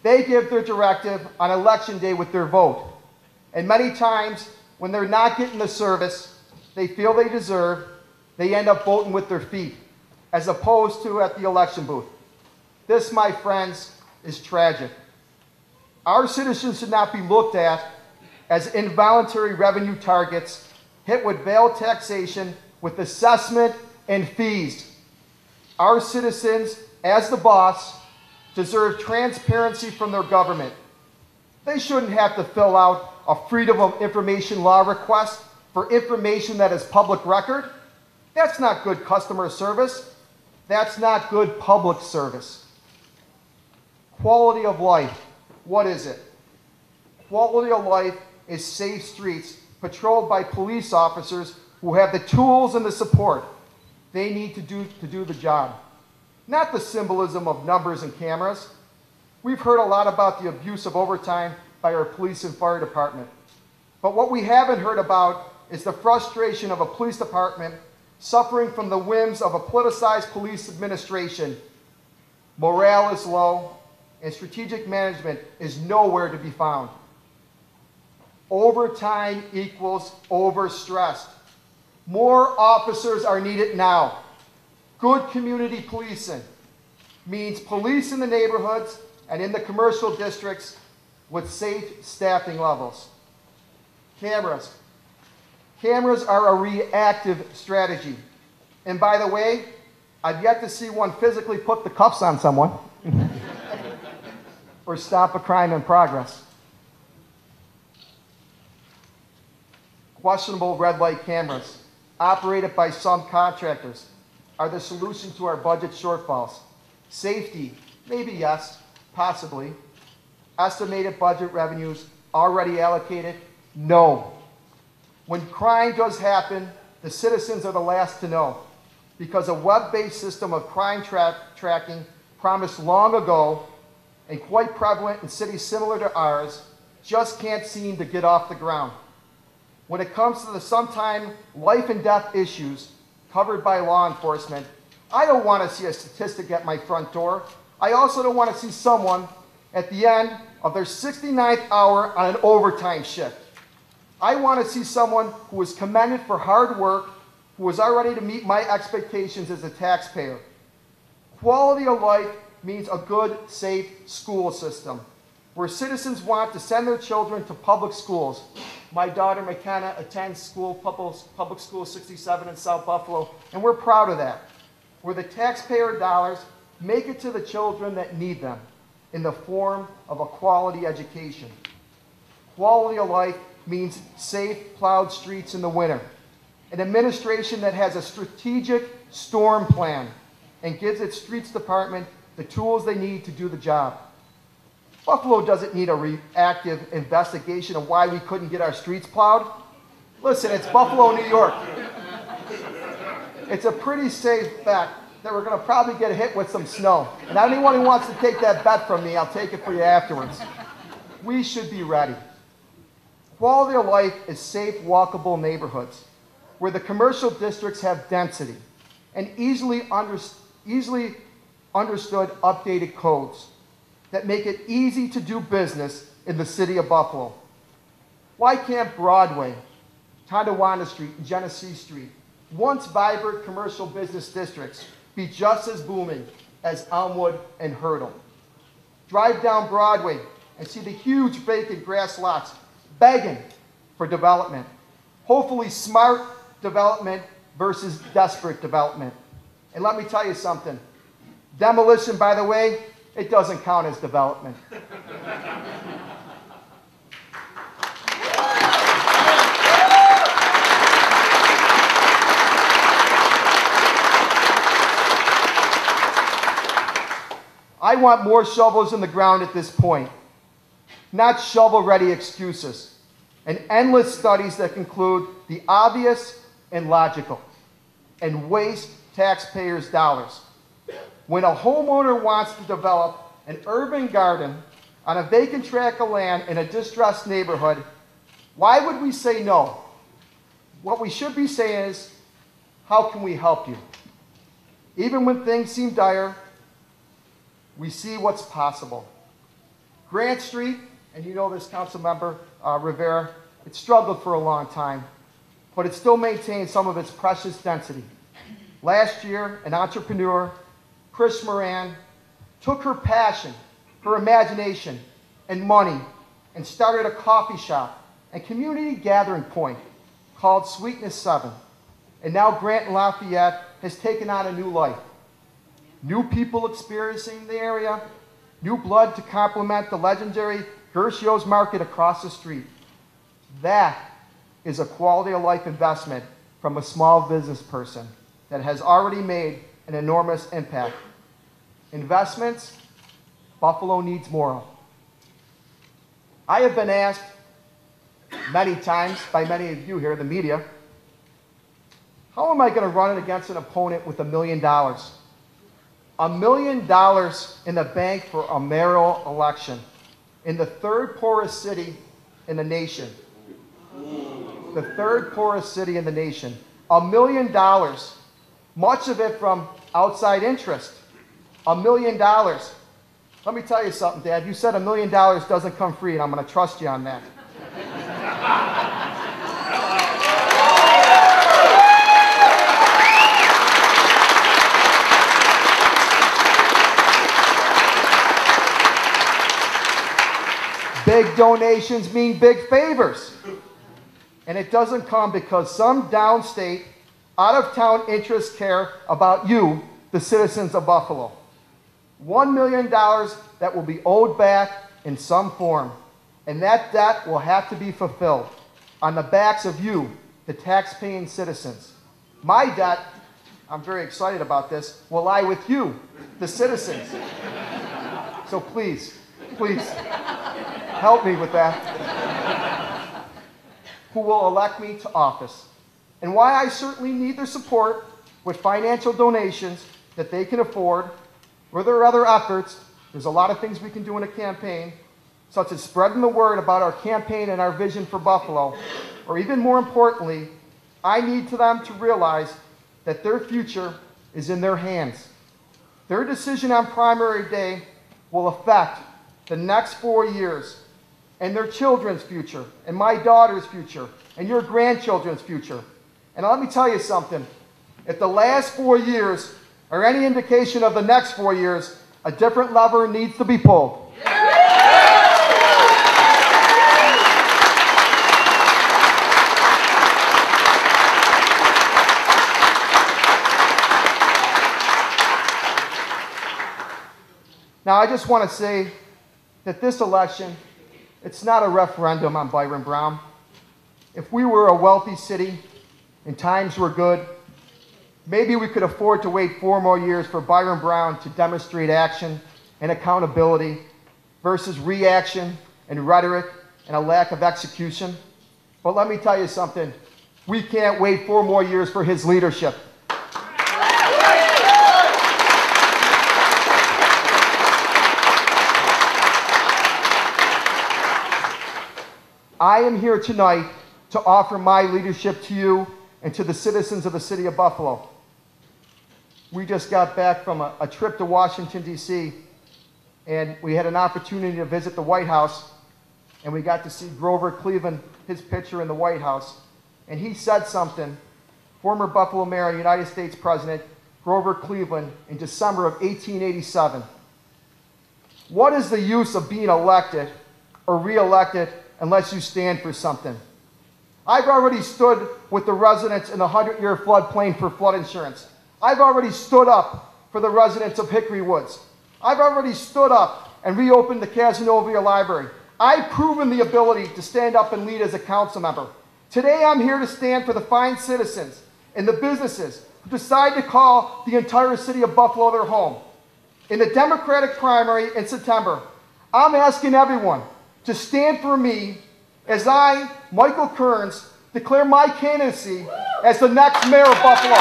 They give their directive on election day with their vote. And many times, when they're not getting the service they feel they deserve, they end up voting with their feet, as opposed to at the election booth. This, my friends, is tragic. Our citizens should not be looked at as involuntary revenue targets hit with veiled taxation with assessment and fees. Our citizens, as the boss, deserve transparency from their government. They shouldn't have to fill out a Freedom of Information law request for information that is public record. That's not good customer service. That's not good public service. Quality of life. What is it? Quality of life is safe streets patrolled by police officers who have the tools and the support they need to do the job. Not the symbolism of numbers and cameras. We've heard a lot about the abuse of overtime by our police and fire department. But what we haven't heard about is the frustration of a police department suffering from the whims of a politicized police administration. Morale is low, and strategic management is nowhere to be found. Overtime equals overstressed. More officers are needed now. Good community policing means police in the neighborhoods and in the commercial districts with safe staffing levels. Cameras. Cameras are a reactive strategy. And by the way, I've yet to see one physically put the cuffs on someone or stop a crime in progress. Questionable red light cameras operated by some contractors are the solution to our budget shortfalls. Safety, maybe yes, possibly. Estimated budget revenues already allocated, no. When crime does happen, the citizens are the last to know, because a web-based system of crime tracking promised long ago and quite prevalent in cities similar to ours just can't seem to get off the ground. When it comes to the sometime life and death issues covered by law enforcement, I don't want to see a statistic at my front door. I also don't want to see someone at the end of their 69th hour on an overtime shift. I want to see someone who is commended for hard work, who is already to meet my expectations as a taxpayer. Quality of life means a good, safe school system, where citizens want to send their children to public schools. My daughter McKenna attends public school 67 in South Buffalo, and we're proud of that, where the taxpayer dollars make it to the children that need them in the form of a quality education. Quality of life means safe, plowed streets in the winter, an administration that has a strategic storm plan and gives its streets department the tools they need to do the job. Buffalo doesn't need a reactive investigation of why we couldn't get our streets plowed. Listen, it's Buffalo, New York. It's a pretty safe bet that we're going to probably get hit with some snow. And anyone who wants to take that bet from me, I'll take it for you afterwards. We should be ready. Quality of life is safe, walkable neighborhoods where the commercial districts have density and easily understood updated codes that make it easy to do business in the city of Buffalo. Why can't Broadway, Tonawanda Street, and Genesee Street, once vibrant commercial business districts, be just as booming as Elmwood and Hurdle? Drive down Broadway and see the huge vacant grass lots begging for development. Hopefully smart development versus desperate development. And let me tell you something. Demolition, by the way, it doesn't count as development. I want more shovels in the ground at this point, not shovel-ready excuses, and endless studies that conclude the obvious and logical and waste taxpayers' dollars. When a homeowner wants to develop an urban garden on a vacant tract of land in a distressed neighborhood, why would we say no? What we should be saying is, how can we help you? Even when things seem dire, we see what's possible. Grant Street, and you know this, Council Member Rivera, it struggled for a long time, but it still maintains some of its precious density. Last year, an entrepreneur, Chris Moran, took her passion, her imagination, and money and started a coffee shop and community gathering point called Sweetness 7. And now Grant and Lafayette has taken on a new life. New people experiencing the area, new blood to complement the legendary Gershio's Market across the street. That is a quality of life investment from a small business person that has already made an enormous impact. Investments, Buffalo needs more of. I have been asked many times by many of you here, the media, how am I going to run it against an opponent with $1 million? $1 million in the bank for a mayoral election in the third poorest city in the nation. The third poorest city in the nation. $1 million, much of it from outside interest. $1 million. Let me tell you something, Dad. You said $1 million doesn't come free, and I'm going to trust you on that. Big donations mean big favors. And it doesn't come because some downstate, out-of-town interests care about you, the citizens of Buffalo. $1 million that will be owed back in some form. And that debt will have to be fulfilled on the backs of you, the tax-paying citizens. My debt, I'm very excited about this, will lie with you, the citizens. So please, please, help me with that. Who will elect me to office. And why I certainly need their support with financial donations that they can afford, or their other efforts. There's a lot of things we can do in a campaign, such as spreading the word about our campaign and our vision for Buffalo, or even more importantly, I need them to realize that their future is in their hands. Their decision on primary day will affect the next 4 years and their children's future, and my daughter's future, and your grandchildren's future. And let me tell you something. If the last 4 years are any indication of the next 4 years, a different lever needs to be pulled. Now, I just want to say that this election, it's not a referendum on Byron Brown. If we were a wealthy city and times were good, maybe we could afford to wait 4 more years for Byron Brown to demonstrate action and accountability versus reaction and rhetoric and a lack of execution. But let me tell you something. We can't wait 4 more years for his leadership. I am here tonight to offer my leadership to you and to the citizens of the city of Buffalo. We just got back from a trip to Washington, D.C., and we had an opportunity to visit the White House, and we got to see Grover Cleveland, his picture in the White House. And he said something, former Buffalo Mayor and United States President Grover Cleveland, in December of 1887. What is the use of being elected or re-elected unless you stand for something? I've already stood with the residents in the 100-year floodplain for flood insurance. I've already stood up for the residents of Hickory Woods. I've already stood up and reopened the Casanova Library. I've proven the ability to stand up and lead as a council member. Today I'm here to stand for the fine citizens and the businesses who decide to call the entire city of Buffalo their home. In the Democratic primary in September, I'm asking everyone to stand for me as I, Michael Kearns, declare my candidacy as the next mayor of Buffalo.